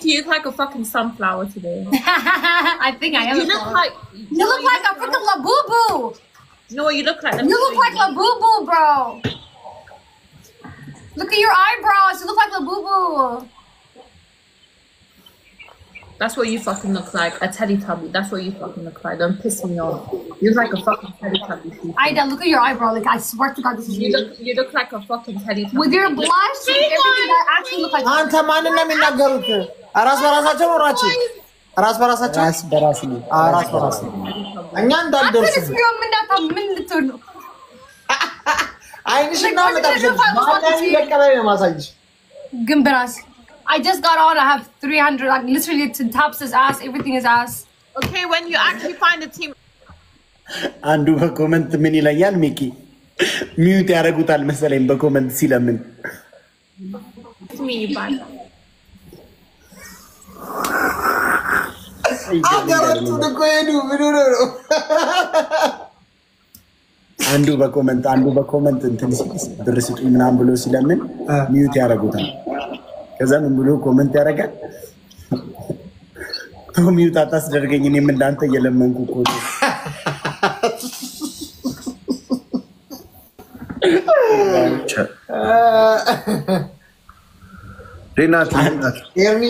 you look like a fucking sunflower today. I think I am. You look like a freaking Labubu. You know what you look like? You look like Labubu, bro. Look at your eyebrows. You look like Labubu. That's what you fucking look like. A Teletubby. That's what you fucking look like. Don't piss me off. You look like a fucking Teletubby. Aida, look at your eyebrow. Like, I swear to God, this is you look like a fucking Teletubby. With your blush, with everything that actually look like. Anta manna minagaruት አራስ በራሳቸው ወራችሁ አራስ በራሳቸው አራስ በራሳቸው እኛ እንዳልደርስ ምን ልትሆን ነው? አይንሽና መጣሽ ማዳኒ ለቀበለ ነው ማሳጅ ግን በራስ I just got on. I have 300. Like literally, to tops is ass. Everything is ass. Okay, when you actually find a team. አንዱ በኮሜንት ምን ይላል ሚኪ ሚውት ያረጉታል መሰለኝ በኮሜንት ሲለምን me ይባል አገረቱ ደቆየዱ ምን ነው አንዱ በኮሜንት እንትን ድርስጡ ምናምን ብሎ ሲለምን ሚውት ያረጉታል ከዛ ምን ብሎ ኮሜንት ያረጋል ሚውት አታስደርገኝ እኔም እንዳንተ እየለመንኩ እኮ ዴናት ኤርሚ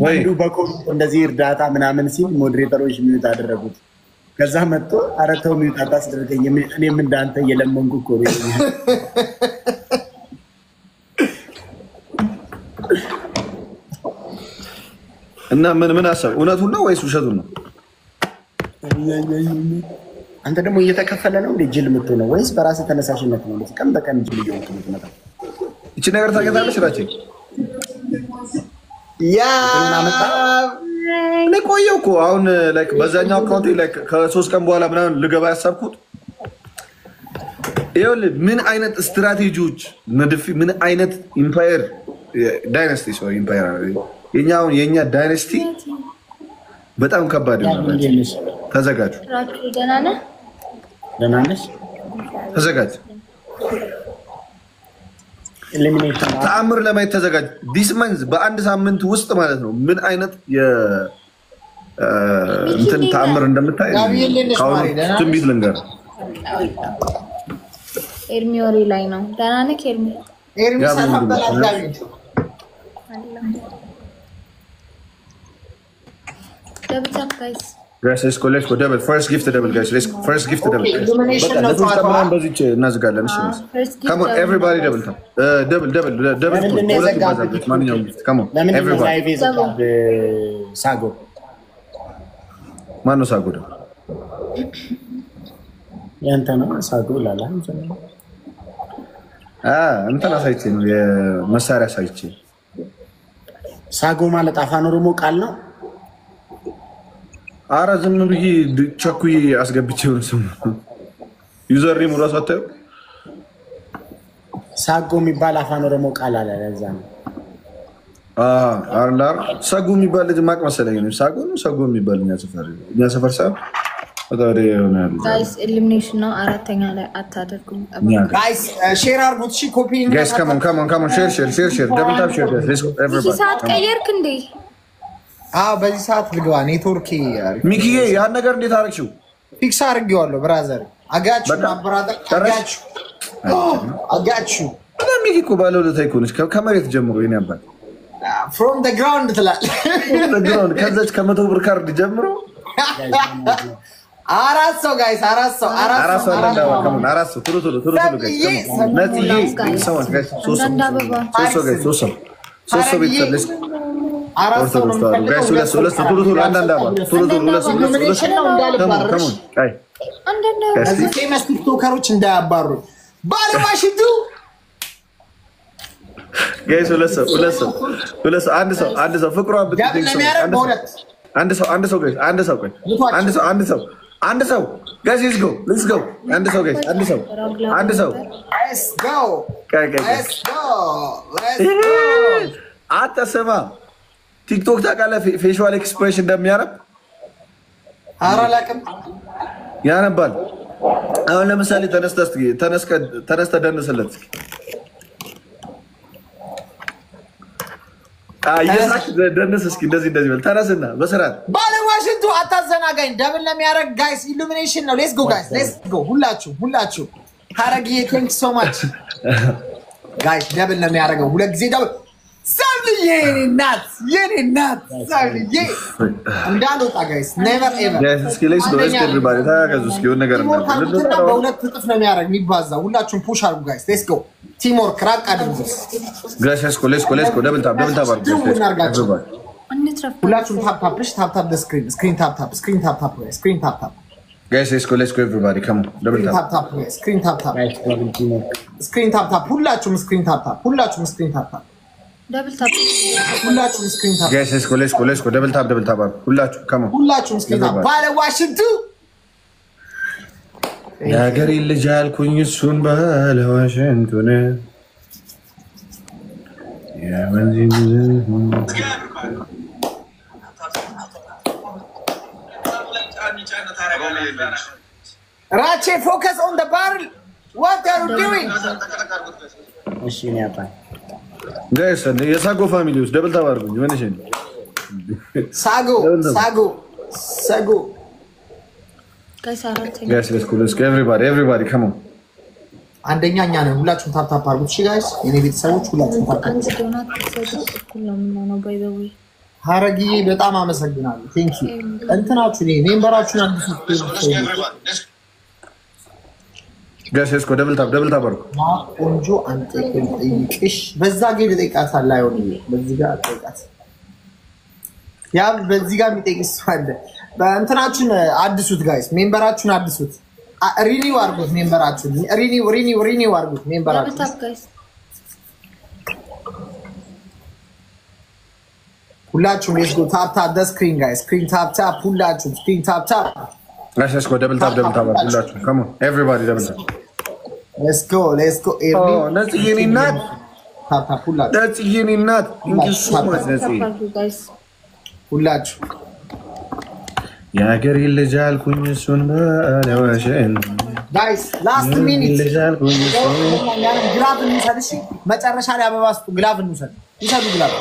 ወንዱ በኮሜንት እንደዚህ እርዳታ ምናምን ሲል ሞዴሬተሮች ሚውት አደረጉት ከዛ መጥቶ አረተው ሚውት አታስደርገኝ እኔም እንዳንተ እየለመንኩ እኮ እና ምን አሰብ እውነቱን ነው ወይስ ውሸቱን ነው? አንተ ደግሞ እየተከፈለ ነው እንዴ ጅል የምትሆነው ወይስ በራስ ተነሳሽነት ነው? ቀን በቀን ጅል እየሆንክ ነው። እቺ ነገር ታገታለሽ ራቼ ያ ለቆየው እኮ አሁን ላይክ በዛኛው አካውንት ላይክ ከ3 ቀን በኋላ ምናምን ልገባ ያሰብኩት ይኸውልህ ምን አይነት ስትራቴጂዎች ምን አይነት ኢምፓየር ዳይናስቲ ሶሪ ኢምፓየር የኛ ዳይናስቲ በጣም ከባድ ነው። ተዘጋጁ። ደህና ነሽ? ተዘጋጅ። ተአምር ለማየት ተዘጋጅ። ዲስ መንዝ በአንድ ሳምንት ውስጥ ማለት ነው ምን አይነት እንትን ተአምር እንደምታይ ትንቢት ልንገር። ኤርሚ ወሬ ላይ ነው። ደህና ነህ ኤርሚ? ኤርሚ ሰላም በላት ዳዊት double tap guys let's go double first gift double guys first gift double በዚህ እናዝጋለን እሺ come on everybody double tap double ማንኛውም gift come on everybody ሳጎ ማነው ሳጎ ደግሞ ያንተ ነው ሳጎ ላላ እንትን አሳይቼ ነው የመሳሪያ አሳይቼ ሳጎ ማለት አፋን ኦሮሞ ቃል ነው። አረ ዝም ብዬ ቸኩይ አስገብቼው ነው ስሙ ዩዘር ኔም ራሱ አታዩ ሳጎ የሚባል አፋን ኦሮሞ ቃል አለ ለዛ ነው አላ ሳጎ የሚባል ልጅ ማቅ መሰለኝ ነው ሳጎ የሚባል እኛ ሰፈር ሳብ ወጣሪ ይሆናል ጋይስ ኤሊሚኔሽን ነው አራተኛ ላይ አታደርጉም ጋይስ ሼር አድርጉት እሺ ኮፒ ጋይስ come on share double tap share let's go everybody ሰዓት ቀየርክ እንዴ በዚህ ሰዓት ልግባ ኔትወርክ ሚኪዬ ያን ነገር እንዴት አረግሽው ፊክስ አድርጌዋለሁ ብራዘር አጋችሁ ብራዘር አጋችሁ ሚኪ እኮ ባለው ለታይ ኮንሽ ከመሬት ጀምሮ የኔ አባት from the ground ትላል ከዛች ከ100 ብር ካርድ ጀምሮ አራት ሰው ጋይስ አራት ሰው ቱሩ ጋይስ ነጥዬ ሰውን ጋይስ ሶስት ቤተሰብ አራት ሰው ነው ጋይስ ሁለት ቱሩ አንዳንዳባ ቱሩ እዚህ ፌመስ ቲክቶከሮች እንዳያባሩ ባለማሽቱ ጋይስ ሁለት ሰው አንድ ሰው ፍቅሯ ብትደኝ አንድ ሰው ጋይስ let's go አንድ ሰው ጋይስ አንድ ሰው let's go አታሰማ ቲክቶክ ታውቃለህ ፌሻል ኤክስፕሬሽን እንደሚያረብ አራላቀም ያነባል አሁን ለምሳሌ ተነስተ ደንስለት የሳክ ደነስ እስኪ እንደዚህ በል ተነስና በስርዓት ባለ ዋሽንቱ አታዘናጋኝ ደብል ለሚያረግ ጋይስ ኢሉሚኔሽን ነው ሌትስ ጎ ጋይስ ሌትስ ጎ ሁላችሁ ሀረግዬ ቴንክ ሶ ማች ጋይስ ደብል ለሚያረገው ሁለት ጊዜ ደብል ሰብልዬ የኔ ናት ሰብልዬ እንዳልወጣ ጋይስ ኔቨር ኤቨር ጋይስ እስኪ ሌትስ ጎ ኤቨሪባዲ ታጋዙ እስኪ የሆነ ነገር ነው በሁለት እጥፍ ነው የሚያረግ የሚባዛው ሁላችሁም ፑሽ አድርጉ ጋይስ ሌትስ ጎ ቲም ወርክ ራቅ አድርጉ ጋይስ ሌትስ ጎ ደብል ታፕ አድርጉ ሁላችሁም ታፕ ስክሪን ታፕ guys let's go everybody come on double tap screen tap ሁላችሁም ስክሪን ታፕ ደብል ታፕ ሁላችሁም ስክሪን ታፕ guys let's go double tap ሁላችሁም come on ሁላችሁም ስክሪን ታፕ ባለ ዋሽንቱ ያገሬ ልጅ አልኩኝ እሱን ባለ ዋሽንቱ ነው ያ ወንዚ Rache, focus on the barrel. What are you doing? Guys, የሳጎ ፋሚሊስ ደብል ታፕ አድርጉኝ ምን እሺ ሳጎ ጋይስ አራተኛ guys let's go everybody come on አንደኛ እኛ ነን ሁላችሁም ታፕ አድርጉት እሺ ጋይስ የኔ ቤተሰቦች ሁላችሁም ታፕ አንድ ዶናት ተሰጥቶ እኩል ነው ባይ ዘ ዌይ ሀረግዬ በጣም አመሰግናለሁ ቴንክ ዩ እንትናችሁ ነኝ ሜምበራችሁን አዲስ ጋይስ let's go ደብል ታፕ አድርጉ ቆንጆ አንተ ጠይቅሽ በዛ ጌድ ጠይቃታል አይሆን በዚህ ጋር ጠይቃት ያ በዚህ ጋር የሚጠይቅስ አለ በእንትናችሁን አዲሱት ጋይስ ሜምበራችሁን አዲሱት ሪኒው አድርጉት ሜምበራችሁን ሪኒው አድርጉት ሜምበራችሁን ታፕ ጋይስ ሁላችሁም let's go tap the screen guys screen tap ሁላችሁም screen tap guys let's go double tap ሁላችሁም come on everybody double tap let's go oh that's yeni not tap ሁላችሁም that's yeni not thank you so much ጋይስ ሁላችሁ ያገሬ ልጅ አልኩኝ እሱን ባለ ዋሽንቱ guys last minute ግላቭ እንውሰድ እሺ መጨረሻ ላይ አበባ ስጡ ግላቭ እንውሰድ ግላቭ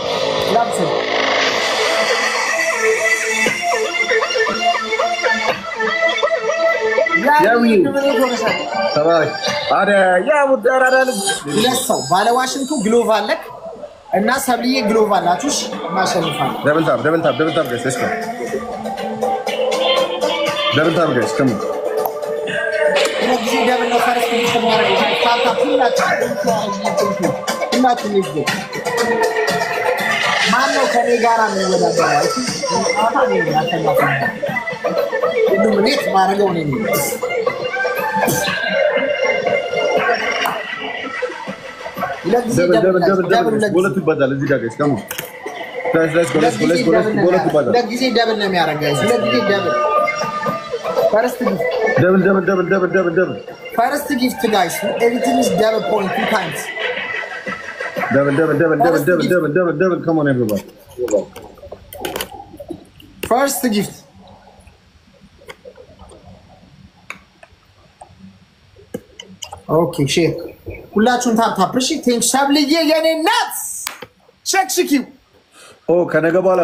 ለሰው ባለ ዋሽንቱ ግሎቭ አለክ እና ሰብልዬ ግሎቭ አላችሁሽ ማሸንፋል double tap guys let's go double tap guys come on ጊዜ ደብል ነው ፈረስ ተማረው ታታ ሁላችሁ ማነው ከኔ ጋራ የሚወዳደረው አይቱ ታታ ነው ያተላፈ ሁሉም ኔት ማረገው ነው ሁለት ይባላል እዚህ ጋር ጋይስ come on guys let's go ሁለት ጊዜ ደብል ነው የሚያረጋው ሁለት ጊዜ ደብል First gift. Double. First gift, guys. Everything is double point 2 times. Double. Come on, everybody. First gift. Okay, share. ሁላችሁም ታፕ እሺ ቴንክ ሻብልዬ የኔ ናት ሸክሽኪው ኦ ከነገ በኋላ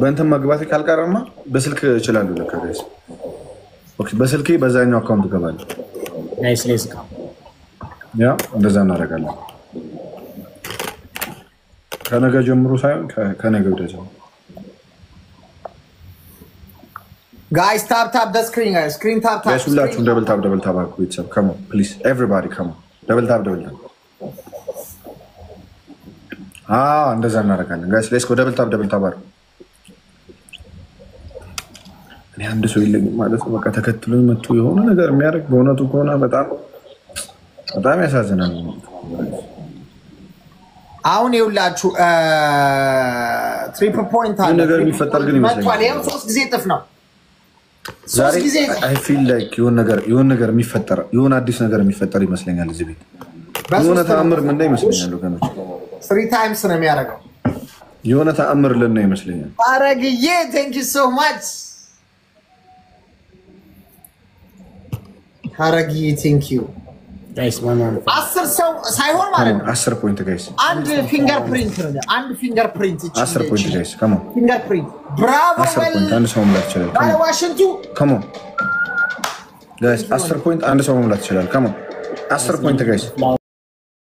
በእንትን መግባት ካልቀረማ በስልክ እችላለሁ ለካ ጋይስ ኦኬ በስልኬ በዛኛው አካውንት ገባለሁ ናይስ ያ እንደዛ እናደርጋለን ከነገ ጀምሮ ሳይሆን ከነገ ወዲያ ጀምሮ guys tap the screen guys screen tap guys ሁላችሁም double tap ቤተሰብ come on please everybody come on double tap እንደዛ እናደርጋለን ጋይስ let's go double tap አድርጉ እኔ አንድ ሰው የለኝም ማለት ነው በቃ ተከትሎኝ መጥቶ የሆነ ነገር የሚያደርግ በእውነቱ ከሆነ በጣም ያሳዝናል አሁን ይውላችሁ ትሪፕል ፖይንት አለ ነገር የሚፈጠር ግን ይመስለኛል ይሄው 3 ጊዜ ጥፍ ነው ዛሬ I feel like የሆነ ነገር የሚፈጠር የሆነ አዲስ ነገር የሚፈጠር ይመስለኛል እዚህ ቤት የሆነ ተአምር ምን ይመስለኛል ወገኖች 3 times ነው የሚያደርገው የሆነ ተአምር ለና ይመስለኛል አረግዬ thank you so much አረግዬ thank you ጋይስ ማን 10 ሰው ሳይሆን ማለት ነው 10 ፖይንት ጋይስ አንድ ፊንገር ፕሪንት ነው አንድ ፊንገር ፕሪንት 10 ፖይንት ጋይስ ካም ኦን ፊንገር ፕሪንት ብራቮ 10 ፖይንት አንድ ሰው መሙላት ይችላል ባለ ዋሽንቱ ካም ኦን ጋይስ 10 ፖይንት አንድ ሰው መሙላት ይችላል ካም ኦን 10 ፖይንት ጋይስ